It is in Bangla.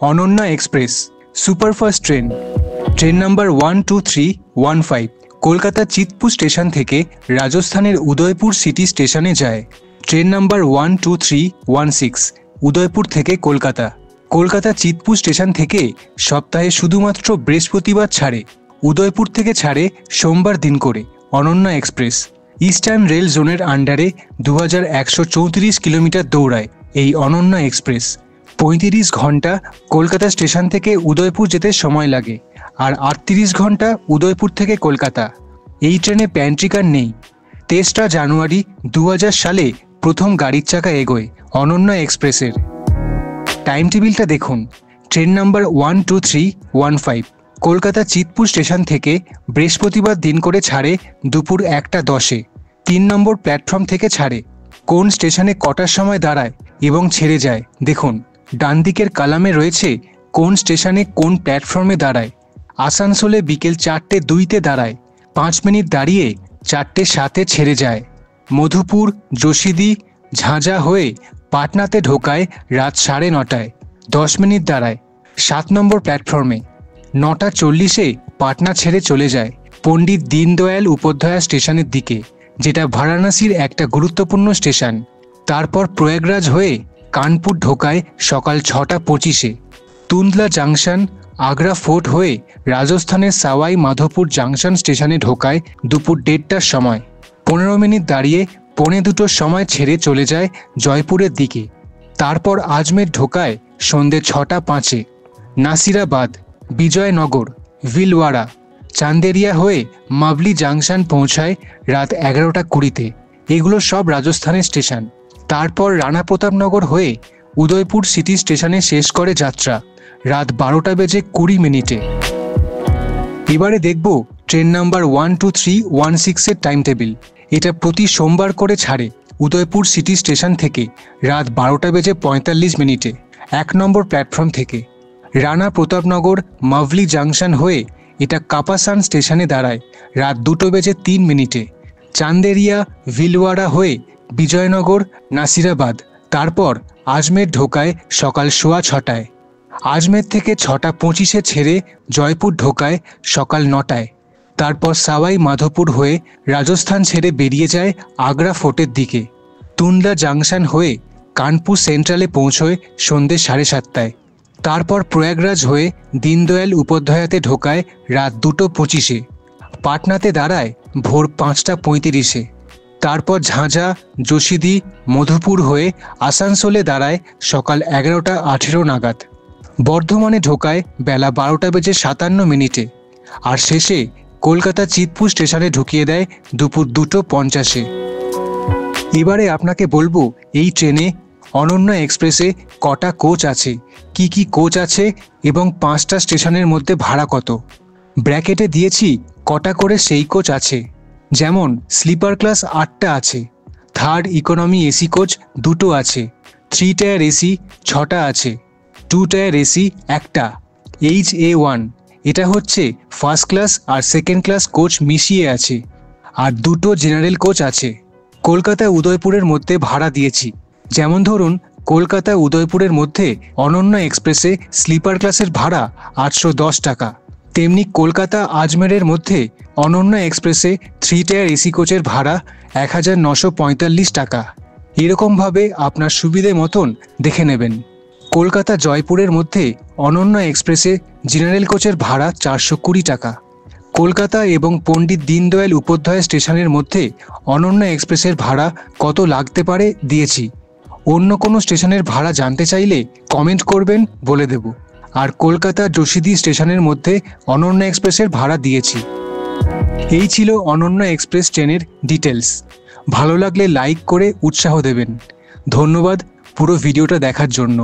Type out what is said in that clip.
Ananya express superfast train number 12315 Kolkata Chitpur station থেকে রাজস্থানের উদয়পুর সিটি স্টেশনে যায়। ট্রেন নাম্বার 12316 উদয়পুর থেকে কলকাতা। কলকাতা চিতপুর স্টেশন থেকে সপ্তাহে শুধুমাত্র বৃহস্পতিবার ছাড়ে। উদয়পুর থেকে ছাড়ে সোমবার দিন করে। অনন্যা এক্সপ্রেস ইস্টার্ন রেল জোনের আন্ডারে 2134 কিলোমিটার দৌড়ায় এই অনন্যা এক্সপ্রেস। 35 ঘন্টা কলকাতা স্টেশন থেকে উদয়পুর যেতে সময় লাগে, আর 38 ঘন্টা উদয়পুর থেকে কলকাতা। এই ট্রেনে প্যান্ট্রিকার নেই। 23 জানুয়ারি 2000 সালে প্রথম গাড়ির চাকা এগোয় অনন্যা এক্সপ্রেসের। টাইম টেবিলটা দেখুন। Train number 12315 Kolkata Chitpur station থেকে বৃহস্পতিবার দিন করে ছাড়ে দুপুর 1:10। 3 নম্বর প্ল্যাটফর্ম থেকে ছাড়ে। কোন স্টেশনে কটার সময় দাঁড়ায় এবং ছেড়ে যায় দেখুন। ডান দিকের কলামে রয়েছে কোন স্টেশনে কোন প্ল্যাটফর্মে দাঁড়ায়। আসানসোলে বিকেল 4:02 দাঁড়ায়, 5 মিনিট দাঁড়িয়ে 4:07 ছেড়ে যায়। মধুপুর, যশিদি, ঝাঁঝা হয়ে পাটনাতে ঢোকায় রাত 9:30, 10 মিনিট দাঁড়ায় 7 নম্বর প্ল্যাটফর্মে। 9:40 পাটনা ছেড়ে চলে যায় পণ্ডিত দীনদয়াল উপাধ্যায় স্টেশনের দিকে, যেটা বারাণসীর একটা গুরুত্বপূর্ণ স্টেশন। তারপর প্রয়াগরাজ হয়ে কানপুর ঢোকায় সকাল 6:25। তুন্দলা জাংশন, আগ্রা ফোর্ট হয়ে রাজস্থানের সাওয়াই মাধোপুর জাংশন স্টেশনে ঢোকায় দুপুর 1:30টার সময়। 15 মিনিট দাঁড়িয়ে 2:45 সময় ছেড়ে চলে যায় জয়পুরের দিকে। তারপর আজমের ঢোকায় সন্ধ্যে 6:05। নাসিরাবাদ, বিজয়নগর, ভিলওয়াড়া, চান্দেরিয়া হয়ে মাভলি জাংশন পৌঁছায় রাত 11:20। এগুলো সব রাজস্থানের স্টেশন। তারপর রানা প্রতাপনগর হয়ে উদয়পুর সিটি স্টেশনে শেষ করে যাত্রা রাত 12:20। এবারে দেখব ট্রেন নাম্বার 12316 এর টাইম টেবিল। এটা প্রতি সোমবার করে ছাড়ে উদয়পুর সিটি স্টেশন থেকে রাত 12:45 1 নম্বর প্ল্যাটফর্ম থেকে। রানা প্রতাপনগর মাভলি জাংশন হয়ে এটা কাপাসান স্টেশনে দাঁড়ায় রাত 2:03। চান্দেরিয়া, ভিলওয়াড়া হয়ে বিজয়নগর, নাসিরাবাদ, তারপর আজমের ঢোকায় সকাল 6:15। আজমের থেকে 6:25 ছেড়ে জয়পুর ঢোকায় সকাল 9টায়। তারপর সাওয়াই মাধোপুর হয়ে রাজস্থান ছেড়ে বেরিয়ে যায় আগ্রা ফোর্টের দিকে। তুন্দলা জাংশন হয়ে কানপুর সেন্ট্রালে পৌঁছয় সন্ধ্যে 7:30টায়। তারপর প্রয়াগরাজ হয়ে দীনদয়াল উপাধ্যায়তে ঢোকায় রাত 2:25। পাটনাতে দাঁড়ায় ভোর 5:35। তারপর ঝাঁঝা, যশিদি, মধুপুর হয়ে আসানসোলে দাঁড়ায় সকাল 11:18 নাগাদ। বর্ধমানে ঢোকায় বেলা 12:57। আর শেষে কলকাতা চিতপুর স্টেশনে ঢুকিয়ে দেয় দুপুর 2:50। এবারে আপনাকে বলবো এই ট্রেনে অনন্যা এক্সপ্রেসে কটা কোচ আছে, কি কি কোচ আছে এবং 5টা স্টেশনের মধ্যে ভাড়া কত। ব্র্যাকেটে দিয়েছি কটা করে সেই কোচ আছে। যেমন স্লিপার ক্লাস 8টা আছে, থার্ড ইকোনমি এসি কোচ 2টো আছে, 3 টায়ার এসি 6টা আছে, 2 টায়ার এসি 1টা। HA1 এটা হচ্ছে ফার্স্ট ক্লাস আর সেকেন্ড ক্লাস কোচ মিশিয়ে আছে, আর 2টো জেনারেল কোচ আছে। কলকাতা উদয়পুরের মধ্যে ভাড়া দিয়েছি। যেমন ধরুন কলকাতা উদয়পুরের মধ্যে অনন্যা এক্সপ্রেসে স্লিপার ক্লাসের ভাড়া 810 টাকা। তেমনি কলকাতা আজমেরের মধ্যে অনন্যা এক্সপ্রেসে 3 টায়ার এসি কোচের ভাড়া 1945 টাকা। এরকমভাবে আপনার সুবিধে মতন দেখে নেবেন। কলকাতা জয়পুরের মধ্যে অনন্যা এক্সপ্রেসে জেনারেল কোচের ভাড়া 420 টাকা। কলকাতা এবং পণ্ডিত দীনদয়াল উপাধ্যায় স্টেশনের মধ্যে অনন্যা এক্সপ্রেসের ভাড়া কত লাগতে পারে দিয়েছি। অন্য কোনো স্টেশনের ভাড়া জানতে চাইলে কমেন্ট করবেন, বলে দেব। আর কলকাতা যশিদি স্টেশনের মধ্যে অনন্যা এক্সপ্রেসের ভাড়া দিয়েছি। এই ছিল অনন্যা এক্সপ্রেস ট্রেনের ডিটেলস। ভালো লাগলে লাইক করে উৎসাহ দেবেন। ধন্যবাদ পুরো ভিডিওটা দেখার জন্য।